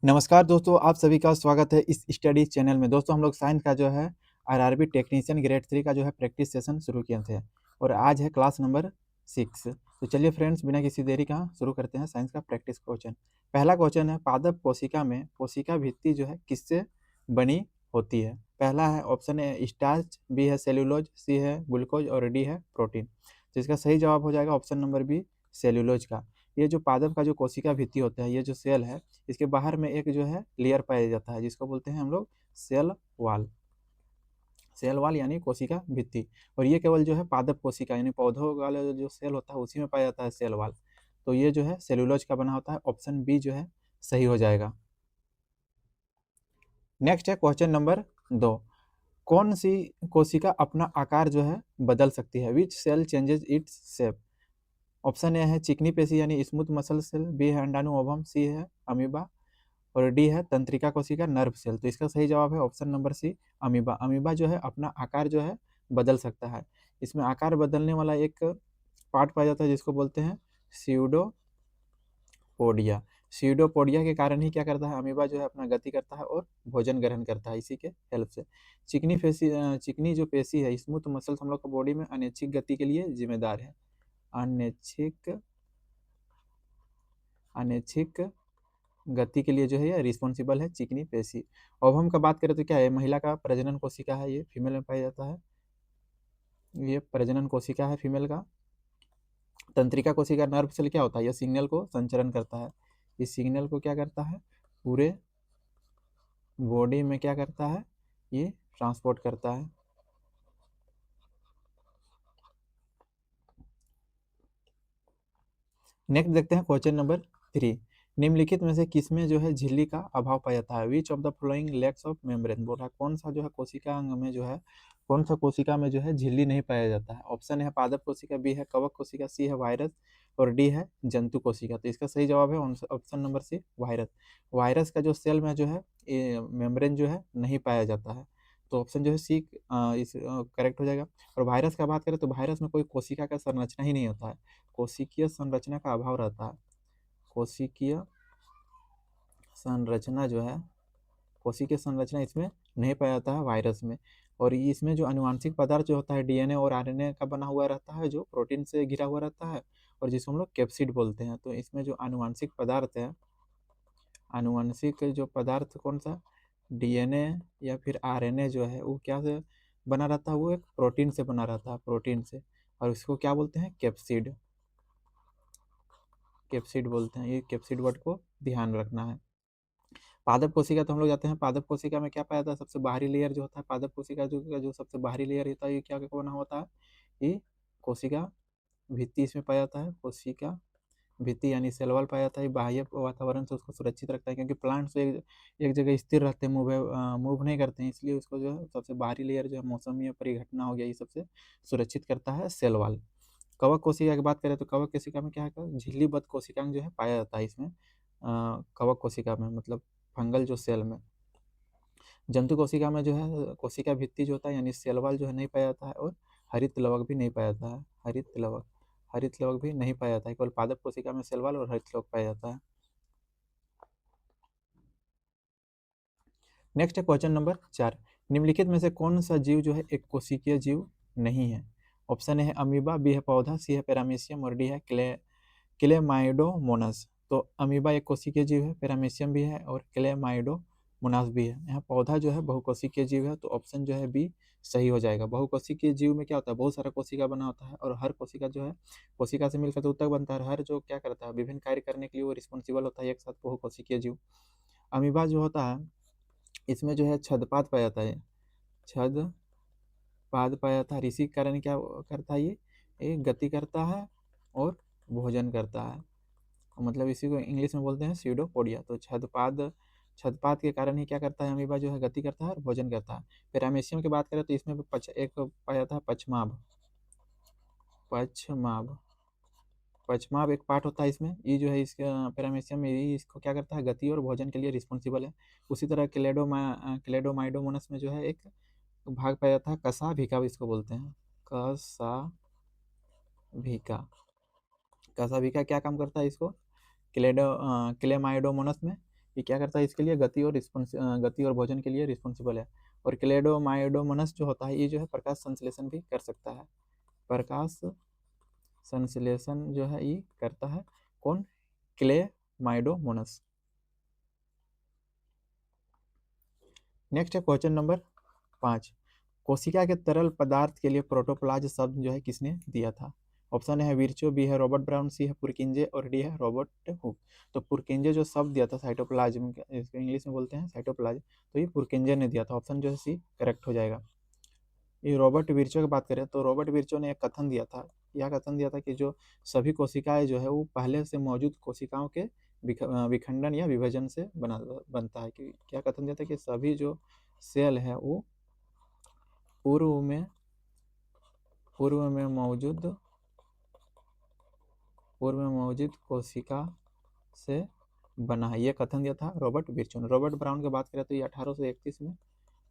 नमस्कार दोस्तों, आप सभी का स्वागत है इस स्टडी चैनल में। दोस्तों हम लोग साइंस का जो है आरआरबी टेक्नीशियन ग्रेड 3 का जो है प्रैक्टिस सेशन शुरू किए थे और आज है क्लास नंबर 6। तो चलिए फ्रेंड्स, बिना किसी देरी का शुरू करते हैं साइंस का प्रैक्टिस क्वेश्चन। पहला क्वेश्चन है, पादप कोशिका में कोशिका भित्ति जो है किससे बनी होती है? पहला है ऑप्शन ए स्टार्च, बी है सेल्यूलोज, सी है ग्लूकोज और डी है प्रोटीन। तो इसका सही जवाब हो जाएगा ऑप्शन नंबर बी, सेल्यूलोज का। ये जो पादप का जो कोशिका भित्ति होता है, ये जो सेल है, इसके बाहर में एक जो है लेयर पाया जाता है जिसको बोलते हैं हम लोग सेल वाल। सेल वाल यानी कोशिका भित्ति। और ये केवल जो है पादप कोशिका यानी पौधों वाला जो सेल होता है उसी में पाया जाता है सेल वाल। तो ये जो है सेलुलोज का बना होता है। ऑप्शन बी जो है सही हो जाएगा। नेक्स्ट है क्वेश्चन नंबर 2। कौन सी कोशिका अपना आकार जो है बदल सकती है? Which cell changes its shape? Option A है चिकनी पेशी यानी स्मूथ मसल सेल, बी है अंडाणु ओवम, सी है अमीबा और डी है तंत्रिका कोशिका नर्व सेल। तो इसका सही जवाब है option number C, amoeba. Amoeba जो है अपना आकार जो है बदल सकता है। इसमें आकार बदलने वाला एक पार्ट पाया जाता है जिसको बोलते हैं स्यूडोपोडिया। स्यूडोपोडिया के कारण ही क्या करता है, अमीबा जो है अपना गति करता है और भोजन ग्रहण करता है इसी के हेल्प से। चिकनी जो पेशी है, स्मूथ मसल्स हम लोग को बॉडी में अनैच्छिक गति के लिए जिम्मेदार है। अनैच्छिक अनैच्छिक गति के लिए जो है ये रिस्पॉन्सिबल है चिकनी पेशी। ओवम का बात करें तो क्या है, महिला का प्रजनन कोशिका है, ये फीमेल में पाया जाता है। ये प्रजनन कोशिका है फीमेल का। तंत्रिका कोशिका नर्व सेल क्या होता है, ये सिग्नल को संचरण करता है। इस सिग्नल को क्या करता है, पूरे बॉडी में क्या करता है, ये ट्रांसपोर्ट करता है। नेक्स्ट देखते हैं क्वेश्चन नंबर 3। निम्नलिखित में से किसमें जो है झिल्ली का अभाव पाया जाता है? Which of the following lakhs of membrane? बोल रहा कौन सा जो है कोशिका अंग में जो है, कौन सा कोशिका में जो है झिल्ली नहीं पाया जाता है? ऑप्शन है पादप कोशिका, बी है कवक कोशिका, सी है वायरस और डी है जंतु कोशिका। तो इसका सही जवाब है option number C, virus. Virus का जो सेल में जो है मेम्ब्रेन जो है नहीं पाया जाता है। तो ऑप्शन जो है सी इस करेक्ट हो जाएगा। और वायरस का बात करें तो वायरस में कोई कोशिका का संरचना ही नहीं होता है, कोशिकीय संरचना का अभाव रहता है। कोशिकीय संरचना जो है, कोशिकीय संरचना इसमें नहीं पाया जाता है वायरस में। और इसमें जो आनुवांशिक पदार्थ जो होता है डीएनए और आरएनए का बना हुआ रहता है, जो प्रोटीन से घिरा हुआ रहता है और जिसको हम लोग कैप्सिड बोलते हैं। तो इसमें जो आनुवांशिक पदार्थ है, आनुवंशिक जो पदार्थ कौन सा, डीएनए या फिर आरएनए जो है वो क्या से बना रहता है, वो एक प्रोटीन से बना रहता है, प्रोटीन से। और इसको क्या बोलते हैं, कैप्सिड। कैप्सिड बोलते हैं। ये कैप्सिड वर्ड को ध्यान रखना है। पादप कोशिका तो हम लोग जाते हैं, पादप कोशिका में क्या पाया जाता है, सबसे बाहरी लेयर जो होता है पादप कोशिका जो सबसे बाहरी लेयर होता है, ये क्या बना होता है, ये कोशिका भित्ति इसमें पाया जाता है। कोशिका भित्ति यानी सेल वॉल पाया जाता है। बाह्य वातावरण से उसको सुरक्षित रखता है, क्योंकि प्लांट्स एक जगह स्थिर रहते हैं, मूव नहीं करते हैं, इसलिए उसको जो है सबसे बाहरी लेयर जो है मौसमी परिघटना हो गया, ये सबसे सुरक्षित करता है सेल वॉल। कवक कोशिका की बात करें तो कवक कोशिका में क्या है, झिल्लीबद्ध कोशिकांग जो है पाया जाता है इसमें, कवक कोशिका में, मतलब फंगल जो सेल में। जंतु कोशिका में जो है कोशिका भित्ति जो होता है यानी सेल वॉल जो है नहीं पाया जाता है। और हरित लवक भी नहीं पाया जाता है। हरित लवक भी नहीं पाया जाता है। केवल पादप कोशिका में सेल वॉल और हरित लवक पाया जाता है। नेक्स्ट है क्वेश्चन नंबर 4। निम्नलिखित में से कौन सा जीव जो है एक कोशिकीय जीव नहीं है? ऑप्शन ए है अमीबा, बी है पौधा, सी है पैरामीशियम और डी है क्लेमाइडोमोनास। तो अमीबा एक कोशिकीय जीव है, पैरामीशियम भी है और क्लेमाइडोमोनास भी है। यहाँ पौधा जो है बहुकोशिकीय जीव है, तो ऑप्शन जो है बी सही हो जाएगा। बहुकोशिकीय जीव में क्या होता है, बहुत सारा कोशिका बना होता है और हर कोशिका जो है कोशिका से मिलकर तो ऊतक बनता है। हर जो क्या करता है, विभिन्न कार्य करने के लिए वो रिस्पॉन्सिबल होता है एक साथ, बहुकोशिकीय जीव। अमीबा जो होता है इसमें जो है छदपात पाया जाता है, छदपात पाया जाता है। इसी कारण क्या करता है, ये गति करता है और भोजन करता है। मतलब इसी को इंग्लिश में बोलते हैं स्यूडोपोडिया। तो छदपाद छदपात के कारण ही क्या करता है, अमीबा जो है गति करता है और भोजन करता है। पैरामीशियम की बात करें तो इसमें एक पाया जाता है पछमाभ। पछमाभ पछमाभ एक पार्ट होता है इसमें, ये जो है इसका पैरामीशियम में ये इसको क्या करता है, गति और भोजन के लिए रिस्पॉन्सिबल है। उसी तरह क्लेडोमाइडोमोनस में जो है एक भाग पाया जाता है कसा भिका, इसको बोलते हैं कसा भिका। कसा भिका क्या काम करता है इसको, क्लेमाइडोमोनस में ये क्या करता है, इसके लिए गति और भोजन के लिए रिस्पॉन्सिबल है। और क्लेडोमायोडोमोनस जो होता है, ये जो है प्रकाश संश्लेषण भी कर सकता है। प्रकाश संश्लेषण जो है ये करता है कौन, क्लेमाइडोमोनस। नेक्स्ट है क्वेश्चन नंबर 5। कोशिका के तरल पदार्थ के लिए प्रोटोप्लाज्म शब्द जो है किसने दिया था? ऑप्शन है विर्चो, बी है रॉबर्ट ब्राउन, सी है पुरकिंजे और डी है रॉबर्ट हुक। तो पुरकिंजे जो शब्द दिया था साइटोप्लाज्म, इसको इंग्लिश में बोलते हैं साइटोप्लाज्म, तो ये पुरकिंजे ने दिया था। ऑप्शन जो है सी करेक्ट हो जाएगा। ये रॉबर्ट विर्चो की बात करें तो रॉबर्ट विर्चो ने एक कथन दिया था, यह कथन दिया था कि जो सभी कोशिकाएं जो है वो पहले से मौजूद कोशिकाओं के विखंडन या विभाजन से बनता है। कि क्या कथन दिया था कि सभी जो सेल है वो पूर्व में पूर्व में मौजूद पूर्व में मौजूद कोशिका से बना है। यह कथन दिया था रॉबर्ट विर्चो ने। रॉबर्ट ब्राउन की बात करें तो ये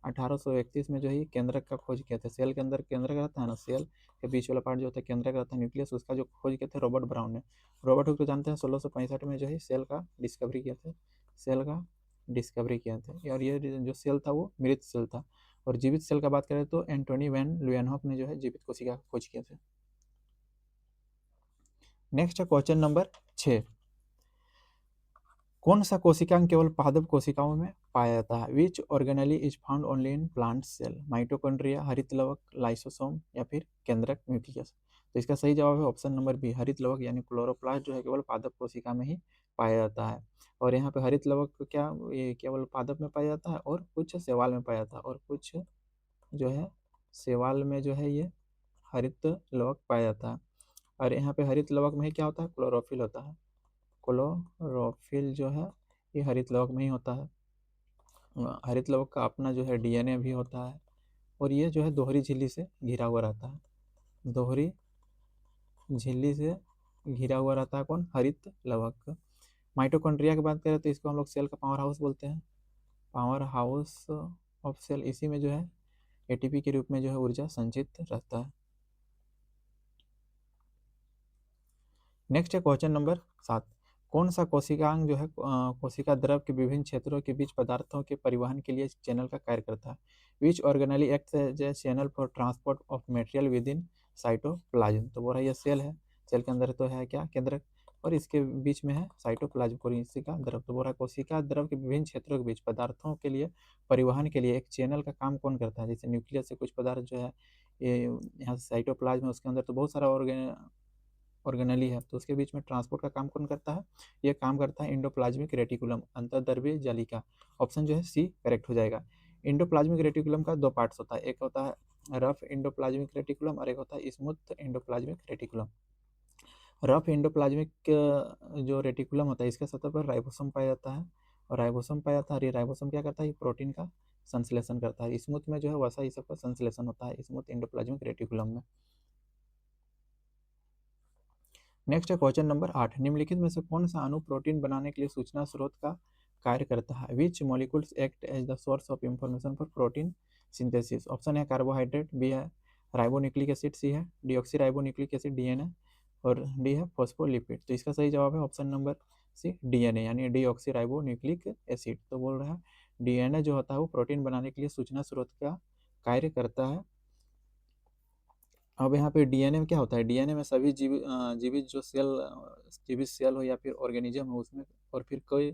1831 में जो है केंद्रक का खोज किया था। सेल के अंदर केंद्रक रहता है ना, सेल के बीच वाला पार्ट जो होता है केंद्रक रहता है, न्यूक्लियस, उसका जो खोज किया था रॉबर्ट ब्राउन ने। रॉबर्ट हुक तो जानते हैं 1665 में जो है सेल का डिस्कवरी किया था, सेल का डिस्कवरी किया था। और ये जो सेल था वो मृत सेल था। और जीवित सेल का बात करें तो एंटोनी वैन ल्यूएनहॉक ने जो है जीवित कोशिका का खोज किया था। नेक्स्ट है क्वेश्चन नंबर 6। कौन सा कोशिकांग केवल पादप कोशिकाओं में पाया जाता है? Which organelle is found only in plant cell? Mitochondria, हरित लवक, लाइसोसोम या फिर केंद्रक न्यूक्लियस? तो इसका सही जवाब है ऑप्शन नंबर बी, हरित लवक यानी क्लोरोप्लास्ट जो है केवल पादप कोशिका में ही पाया जाता है। और यहाँ पे हरित लवक क्या ये केवल पादप में पाया जाता है और कुछ शैवाल में पाया जाता है, और कुछ जो है शैवाल में जो है ये हरित लवक पाया जाता है। और यहाँ पे हरित लवक में ही क्या होता है, क्लोरोफिल होता है। क्लोरोफिल जो है ये हरित लवक में ही होता है। हरित लवक का अपना जो है डीएनए भी होता है। और ये जो है दोहरी झिल्ली से घिरा हुआ रहता है। दोहरी झिल्ली से घिरा हुआ रहता है कौन, हरित लवक। माइटोकॉन्ड्रिया की बात करें तो इसको हम लोग सेल का पावर हाउस बोलते हैं, पावर हाउस ऑफ सेल। इसी में जो है एटीपी के रूप में जो है ऊर्जा संचित रहता है। नेक्स्ट है क्वेश्चन नंबर 7। कौन सा कोशिकांग जो है कोशिका द्रव के विभिन्न क्षेत्रों के बीच पदार्थों के परिवहन के लिए चैनल का कार्य करता है? Which organelle act as a channel for transport of material within cytoplasm? तो बोल रहा है ये सेल है, सेल के अंदर तो है क्या, केंद्रक, और इसके बीच में है साइटोप्लाज्म कोशिका द्रव। तो बोल रहा है कोशिका द्रव के विभिन्न क्षेत्रों के बीच पदार्थों के लिए परिवहन के लिए एक चैनल का काम कौन करता है? जैसे न्यूक्लियस से कुछ पदार्थ जो है ये यहाँ साइटोप्लाज्म है, उसके अंदर तो बहुत सारा ऑर्गेनली है, तो उसके बीच में ट्रांसपोर्ट का काम कौन करता है? ये काम करता है इंडोप्लाज्मिक रेटिकुलम, अंतर्द्रव्यीय जालिका। ऑप्शन जो है सी करेक्ट हो जाएगा। इंडोप्लाज्मिक रेटिकुलम का दो पार्ट्स होता है, एक होता है रफ इंडोप्लाज्मिक रेटिकुलम और एक होता है smooth endoplasmic reticulum. Rough endoplasmic जो रेटिकुलम होता है इसके सतह पर राइबोसोम पाया जाता है, और राइबोसोम पाया जाता है। ये राइबोसोम क्या करता है, प्रोटीन का संश्लेषण करता है। स्मूथ में जो है वसा ये सबका संश्लेषण होता है स्मूथ इंडोप्लाज्मिक रेटिकुलम में। नेक्स्ट है क्वेश्चन नंबर 8। निम्नलिखित में से कौन सा अणु प्रोटीन बनाने के लिए सूचना स्रोत का कार्य करता है? Which molecules act as the source of information for protein synthesis? Option है कार्बोहाइड्रेट, बी है राइबोन्यूक्लिक एसिड, सी है डीऑक्सी राइबोन्यूक्लिक एसिड डीएनए, और डी है फॉस्फोलिपिड। तो इसका सही जवाब है ऑप्शन नंबर सी, डीएनए यानी डीऑक्सी राइबोन्यूक्लिक एसिड। तो बोल रहा है डीएनए जो होता है वो प्रोटीन बनाने के लिए सूचना स्रोत का कार्य करता है। अब यहाँ पे डीएनए में क्या होता है, डीएनए में सभी जीवित जो जीवित सेल हो या फिर ऑर्गेनिज्म हो उसमें, और फिर कोई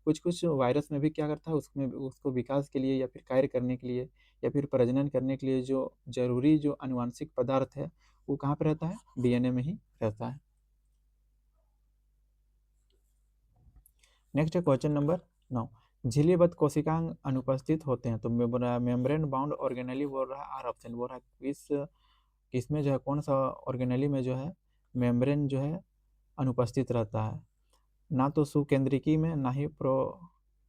कुछ कुछ वायरस में भी क्या करता है उसमें उसको विकास के लिए या फिर कार्य करने के लिए या फिर प्रजनन करने के लिए जो जरूरी जो आनुवांशिक पदार्थ है वो कहाँ पे रहता है, डीएनए में ही रहता है। नेक्स्ट है क्वेश्चन नंबर 9। झिल्लीबद्ध कोशिकांग अनुपस्थित होते हैं, तो मेम्ब्रेन बाउंड ऑर्गेनेली बोल रहा है, आर ऑप्शन बोल रहा है इस इसमें जो है कौन सा ऑर्गेनेली में जो है मेम्ब्रेन जो है अनुपस्थित रहता है? ना तो सुकेंद्रिकी में, ना ही प्रो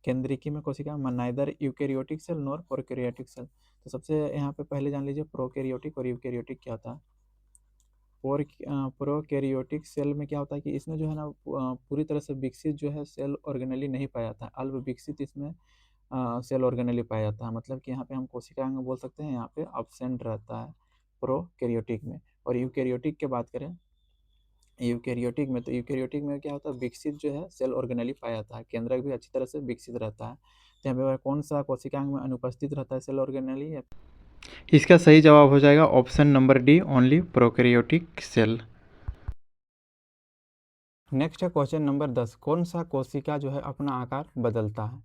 केंद्रिकी में कोशिका, neither eukaryotic cell nor prokaryotic cell. तो सबसे यहाँ पे पहले जान लीजिए प्रोकैरियोटिक और यूकेरियोटिक क्या होता है। प्रोकैरियोटिक सेल में क्या होता है कि इसमें जो है ना पूरी तरह से विकसित जो है सेल ऑर्गेनेली नहीं पाया जाता है, अल्प विकसित इसमें सेल ऑर्गेनेली पाया जाता है। मतलब कि यहाँ पे हम कोशिकांग बोल सकते हैं यहाँ पे अब्सेंट रहता है प्रोकैरियोटिक में। और यूकैरियोटिक की बात करें यूकेरियोटिक में, तो यूकेरियोटिक में क्या होता है, विकसित जो है सेल ऑर्गेनेली पाया जाता है, केंद्रक भी अच्छी तरह से विकसित रहता है। तो यहाँ पे कौन सा कोशिकांग में अनुपस्थित रहता है सेल ऑर्गेनेली? इसका सही जवाब हो जाएगा option number D, only prokaryotic cell. Next है क्वेश्चन नंबर 10, कौन सा कोशिका जो है अपना आकार बदलता है?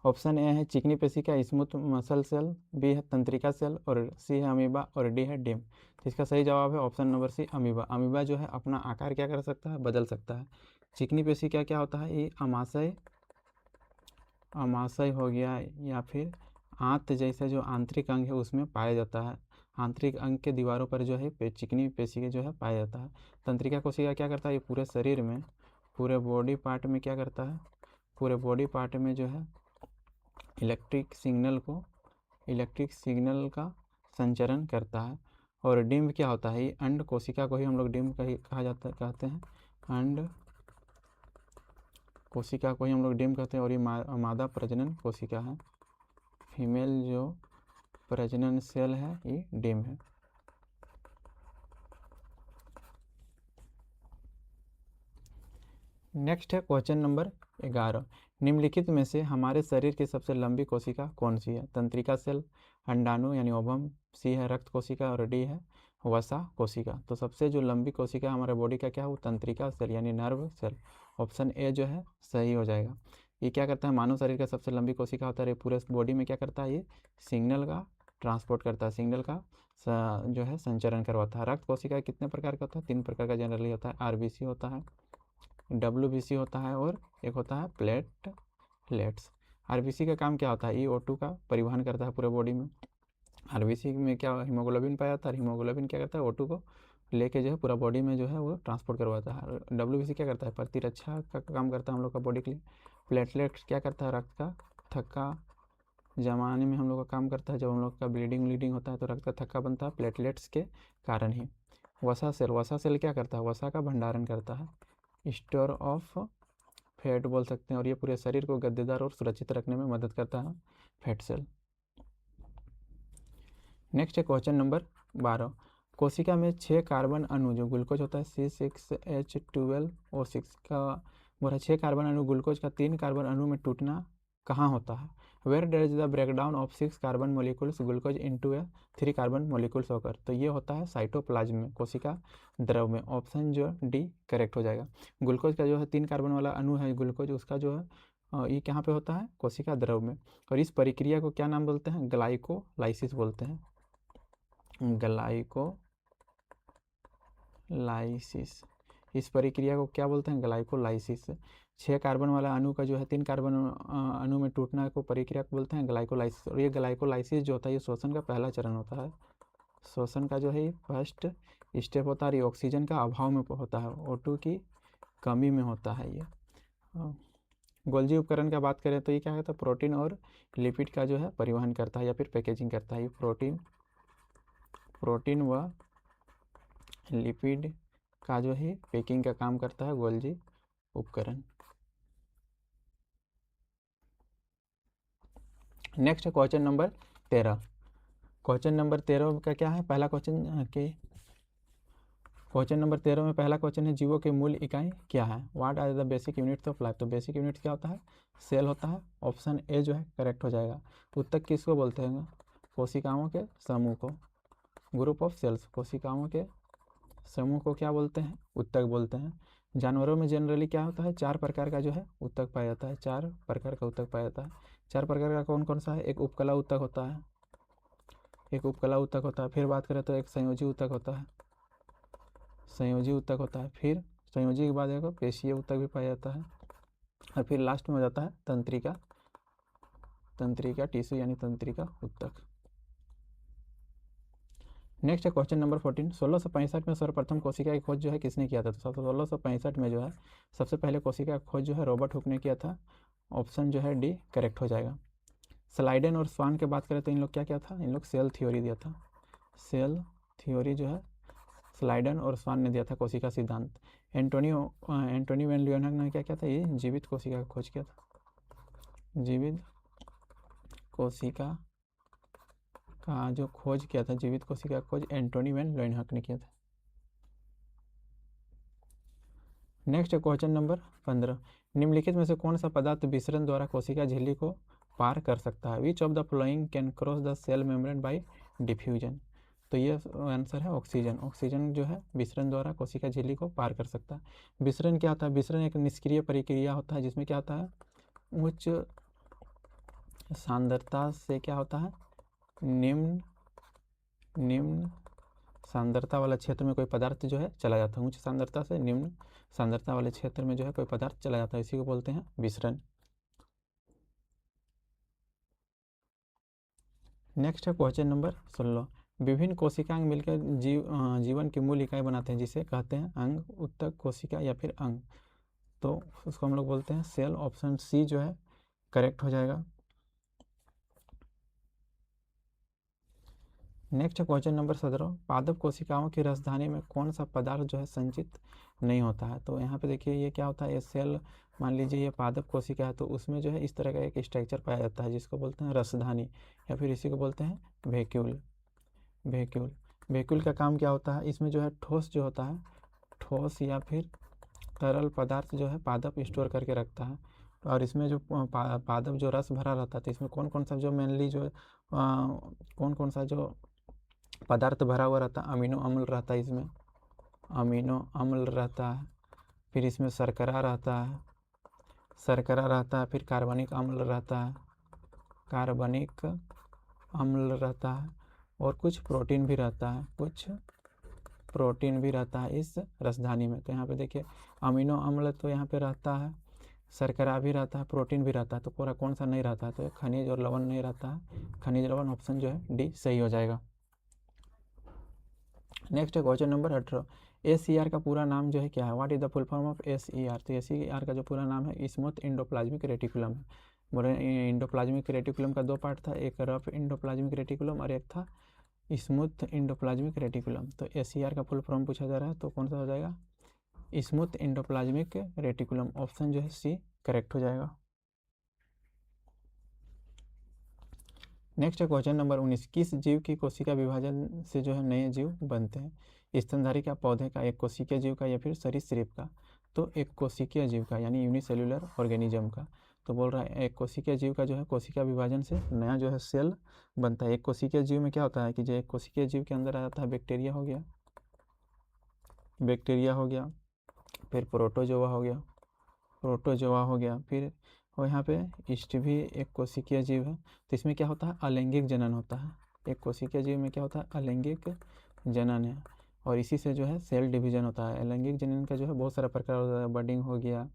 ऑप्शन ए है चिकनी पेशिका, स्मूथ मसल सेल, बी है तंत्रिका सेल, और सी है अमीबा, और डी है डिम। तो इसका सही जवाब है option number C, amoeba. Amoeba जो है अपना आकार क्या कर सकता है, बदल सकता है। चिकनी पेशिका क्या होता है, ये अमाशय हो गया, या फिर आंत जैसा जो आंतरिक अंग है उसमें पाया जाता है। आंतरिक अंग के दीवारों पर जो है चिकनी पेशिका जो है पाया जाता है। तंत्रिका कोशिका क्या करता है, ये पूरे शरीर में, पूरे बॉडी पार्ट में क्या करता है, पूरे बॉडी पार्ट में जो है इलेक्ट्रिक सिग्नल का संचरण करता है। और डिम्ब क्या होता है, ये अंड कोशिका को ही हम लोग डिम्ब कहते हैं, अंड कोशिका को ही हम लोग डिम्ब कहते हैं। और ये मादा प्रजनन कोशिका है, फीमेल जो प्रजनन सेल है ये डिम्ब है। नेक्स्ट है क्वेश्चन नंबर 11, निम्नलिखित में से हमारे शरीर की सबसे लंबी कोशिका कौन सी है? तंत्रिका सेल, अंडाणु यानी ओवम, सी है रक्त कोशिका, और डी है वसा कोशिका। तो सबसे जो लंबी कोशिका हमारे बॉडी का क्या है, वो तंत्रिका सेल यानी नर्व सेल। ऑप्शन ए जो है सही हो जाएगा। ये क्या करता है, मानव शरीर का सबसे लंबी कोशिका होता है, पूरे बॉडी में क्या करता है, ये सिग्नल का ट्रांसपोर्ट करता है, सिग्नल का जो है संचरण करवाता है। रक्त कोशिका कितने प्रकार का होता है, 3 प्रकार का जनरली होता है, आरबीसी होता है, डब्ल्यूबीसी होता है, और एक होता है प्लेटलेट्स। आरबीसी का काम क्या होता है, ईओ2 का परिवहन करता है पूरे बॉडी में। आरबीसी में क्या हीमोग्लोबिन पाया जाता है, हीमोग्लोबिन क्या करता है, O2 को लेके जो है पूरा बॉडी में जो है वो ट्रांसपोर्ट करवाता है। डब्ल्यूबीसी क्या करता है, प्रतिरक्षा का काम करता है हम लोग का बॉडी के लिए। प्लेटलेट्स क्या करता है, रक्त का थक्का जमाने में हम लोग का काम करता है। जब हम लोग का ब्लीडिंग होता है तो रक्त का थक्का बनता है प्लेटलेट्स के कारण ही। वसा सेल क्या करता है, वसा का भंडारण करता है, स्टोर ऑफ फैट बोल सकते हैं, और ये पूरे शरीर को गद्देदार और सुरक्षित रखने में मदद करता है, फैट सेल। नेक्स्ट है क्वेश्चन नंबर 12, कोशिका में 6 कार्बन अणु जो ग्लूकोज होता है C6H12O6 का बोला, 6 कार्बन अणु ग्लूकोज का 3 कार्बन अणु में टूटना कहाँ होता है? Where does the breakdown of 6 carbon molecules glucose into a 3 carbon molecules होकर? तो ये होता है साइटोप्लाज्म में, कोशिका द्रव में। ऑप्शन जो डी करेक्ट हो जाएगा। ग्लूकोज का जो है 3 कार्बन वाला अणु है ग्लूकोज, उसका जो है ये कहाँ पे होता है, कोशिका द्रव में। और इस प्रक्रिया को क्या नाम बोलते हैं, ग्लाइकोलाइसिस बोलते हैं, ग्लाइकोलाइसिस। इस प्रक्रिया को क्या बोलते हैं, ग्लाइकोलाइसिस। 6 कार्बन वाला अणु का जो है 3 कार्बन अणु में टूटना को प्रक्रिया को बोलते हैं ग्लाइकोलाइसिस। और ये ग्लाइकोलाइसिस जो होता है ये श्वसन का पहला चरण होता है, श्वसन का जो है ये फर्स्ट स्टेप होता है। ये ऑक्सीजन का अभाव में होता है, O2 की कमी में होता है ये। गोल्जी उपकरण का बात करें तो ये क्या कहता है, प्रोटीन और लिपिड का जो है परिवहन करता है या फिर पैकेजिंग करता है। ये प्रोटीन व लिपिड का जो है पैकिंग का काम करता है गोल्जी उपकरण। नेक्स्ट है क्वेश्चन नंबर 13। क्वेश्चन नंबर 13 का क्या है, पहला क्वेश्चन नंबर 13 में पहला क्वेश्चन है, जीवों के मूल इकाई क्या है? What are the basic units of life? तो बेसिक यूनिट्स क्या होता है, सेल होता है। ऑप्शन ए जो है करेक्ट हो जाएगा। उत्तक किसको बोलते हैं, कोशिकाओं के समूह को। ग्रुप ऑफ सेल्स, कोशिकाओं के समूह को क्या बोलते हैं, उत्तक बोलते हैं। जानवरों में जनरली क्या होता है, 4 प्रकार का जो है उत्तक पाया जाता है, 4 प्रकार का उत्तक पाया जाता है। 4 प्रकार का कौन कौन सा है, एक उपकला उत्तक होता है, फिर बात करें तो एक संयोजी उत्तक होता है, फिर संयोजी के बाद एक पेशीय उत्तक भी पाया जाता है, और फिर लास्ट में हो जाता है तंत्रिका टिश्यू यानी तंत्रिका उत्तक। नेक्स्ट है क्वेश्चन नंबर 14, 1665 में सर्वप्रथम कोशिका की खोज जो है किसने किया था? तो 1665 में जो है सबसे पहले कोशिका की खोज जो है रॉबर्ट हुक ने किया था। ऑप्शन जो है डी करेक्ट हो जाएगा। स्लाइडेन और स्वान की बात करें तो इन लोग क्या था, इन लोग सेल थ्योरी दिया था, सेल थ्योरी जो है स्लाइडन और स्वान ने दिया था कोशिका सिद्धांत। एंटोनी वैन लियोनार्ड ने क्या किया था, ये जीवित कोशिका का खोज किया था, जीवित कोशिका का जो खोज किया था, जीवित कोशिका का खोज एंटोनी वैन लियोनार्ड ने किया था। नेक्स्ट क्वेश्चन नंबर 15, निम्नलिखित में से कौन सा पदार्थ विसरण द्वारा कोशिका झिल्ली को पार कर सकता है? Which of the following can cross the cell membrane by diffusion? तो ये आंसर है ऑक्सीजन। ऑक्सीजन जो है विसरण द्वारा कोशिका झिल्ली को पार कर सकता है। विसरण क्या होता है? विसरण एक निष्क्रिय प्रक्रिया होता है जिसमें क्या होता है, उच्च सांद्रता से क्या होता है, निम्न सांद्रता वाला क्षेत्र में कोई पदार्थ जो है चला जाता है। उच्च सांद्रता से निम्न सांद्रता वाले क्षेत्र में जो है कोई पदार्थ चला जाता है, इसी को बोलते हैं विसरण। नेक्स्ट है क्वेश्चन नंबर 16, विभिन्न कोशिकांग मिलकर जीवन की मूल इकाई बनाते हैं जिसे कहते हैं अंग, उत्तक, कोशिका या फिर अंग। तो उसको हम लोग बोलते हैं सेल। ऑप्शन सी जो है करेक्ट हो जाएगा। नेक्स्ट क्वेश्चन नंबर 17, पादप कोशिकाओं की रसधानी में कौन सा पदार्थ जो है संचित नहीं होता है? तो यहाँ पे देखिए ये क्या होता है, ये सेल, मान लीजिए ये पादप कोशिका है तो उसमें जो है इस तरह का एक स्ट्रक्चर पाया जाता है जिसको बोलते हैं रसधानी या फिर इसी को बोलते हैं वैक्यूल। वैक्यूल का काम क्या होता है, इसमें जो है ठोस जो होता है, ठोस या फिर तरल पदार्थ जो है पादप स्टोर करके रखता है। और इसमें जो पादप जो रस भरा रहता है तो इसमें कौन कौन सा जो मेनली जो कौन कौन सा जो पदार्थ भरा हुआ रहता है, अमीनो अम्ल रहता है, इसमें अमीनो अम्ल रहता है, फिर इसमें शर्करा रहता है, फिर कार्बनिक अम्ल रहता है, और कुछ प्रोटीन भी रहता है, इस रसधानी में। तो यहाँ पे देखिए अमीनो अम्ल तो यहाँ पे रहता है, शर्करा भी रहता है, प्रोटीन भी रहता है, तो पूरा कौन सा नहीं रहता है? तो खनिज और लवण नहीं रहता है, खनिज लवण। ऑप्शन जो है डी सही हो जाएगा। नेक्स्ट है क्वेश्चन नंबर 18, ACR का पूरा नाम जो है क्या है? What is the full form of ACR? तो ACR का जो पूरा नाम है स्मूथ इंडोप्लाज्मिक रेटिकुलम है। बोले इंडोप्लाज्मिक रेटिकुलम का दो पार्ट था, एक रफ इंडोप्लाज्मिक रेटिकुलम और एक था स्मूथ इंडोप्लाज्मिक रेटिकुलम। तो ACR का फुल फॉर्म पूछा जा रहा है तो कौन सा हो जाएगा? Smooth endoplasmic reticulum. ऑप्शन जो है सी करेक्ट हो जाएगा। नेक्स्ट है क्वेश्चन नंबर 19, किस जीव की कोशिका विभाजन से जो है नए जीव बनते हैं? स्तनधारी का, पौधे का, एक कोशिकीय जीव का या फिर सरीसृप का? तो एक कोशिकीय जीव का यानी यूनिसेल्युलर ऑर्गेनिज्म का। तो बोल रहा है एक कोशिकीय जीव का जो है कोशिका विभाजन से नया जो है सेल बनता है। एक कोशिकीय जीव में क्या होता है कि जो एक कोशिकीय जीव के अंदर आ जाता है बैक्टीरिया हो गया, फिर प्रोटोजोआ हो गया, फिर और यहाँ पे ईस्ट भी एक कोशिकीय जीव है। तो इसमें क्या होता है, अलैंगिक जनन होता है। एक कोशिकीय जीव में क्या होता है, अलैंगिक जनन है, और इसी से जो है सेल डिवीजन होता है। अलैंगिक जनन का जो है बहुत सारा प्रकार होता है, बडिंग हो गया,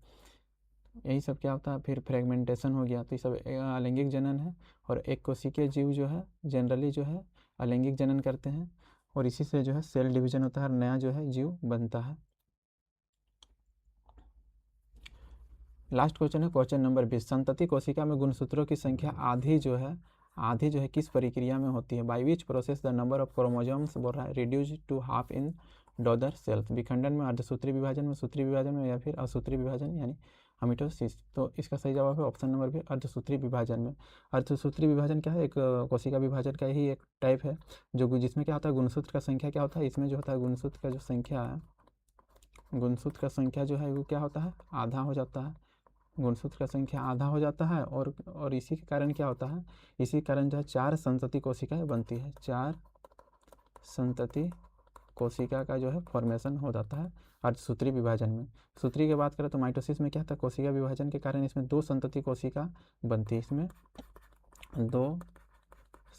यही सब क्या होता है, फिर फ्रेगमेंटेशन हो गया। तो ये सब अलैंगिक जनन है, और एक कोशिकीय जीव जो है जनरली जो है अलैंगिक जनन करते हैं, और इसी से जो है सेल डिवीजन होता है और नया जो है जीव बनता है। लास्ट क्वेश्चन है क्वेश्चन नंबर 20, संतति कोशिका में गुणसूत्रों की संख्या आधी जो है किस प्रक्रिया में होती है? By which process the number of chromosomes बोल रहा है reduce to half in daughter cells? विखंडन में, अर्धसूत्री विभाजन में, सूत्री विभाजन में, या फिर असूत्री विभाजन यानी अमिटोसिस? तो इसका सही जवाब है ऑप्शन नंबर बी, अर्धसूत्री विभाजन में। अर्धसूत्री विभाजन क्या है, एक कोशिका विभाजन का ही एक टाइप है जो जिसमें क्या होता है, गुणसूत्र का संख्या क्या होता है, इसमें जो होता है गुणसूत्र का संख्या जो है वो क्या होता है, आधा हो जाता है। गुणसूत्र का संख्या आधा हो जाता है, और इसी के कारण क्या होता है, इसी कारण जो है 4 संतति कोशिकाएं बनती है। 4 संतति कोशिका का जो है फॉर्मेशन हो जाता है अर्धसूत्री विभाजन में। सूत्री की बात करें तो माइटोसिस में क्या था, कोशिका विभाजन के कारण इसमें 2 संतति कोशिका बनती है। इसमें 2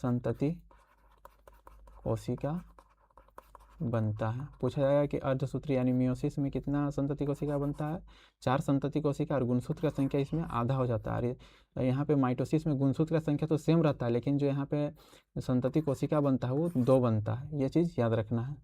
संतति कोशिका बनता है। पूछा जाएगा कि अर्धसूत्री यानी मियोसिस में कितना संतति कोशिका बनता है? 4 संतति कोशिका, और गुणसूत्र का संख्या इसमें आधा हो जाता है। यहाँ पे माइटोसिस में गुणसूत्र का संख्या तो सेम रहता है, लेकिन जो यहाँ पे संतति कोशिका बनता है वो 2 बनता है, ये चीज़ याद रखना है।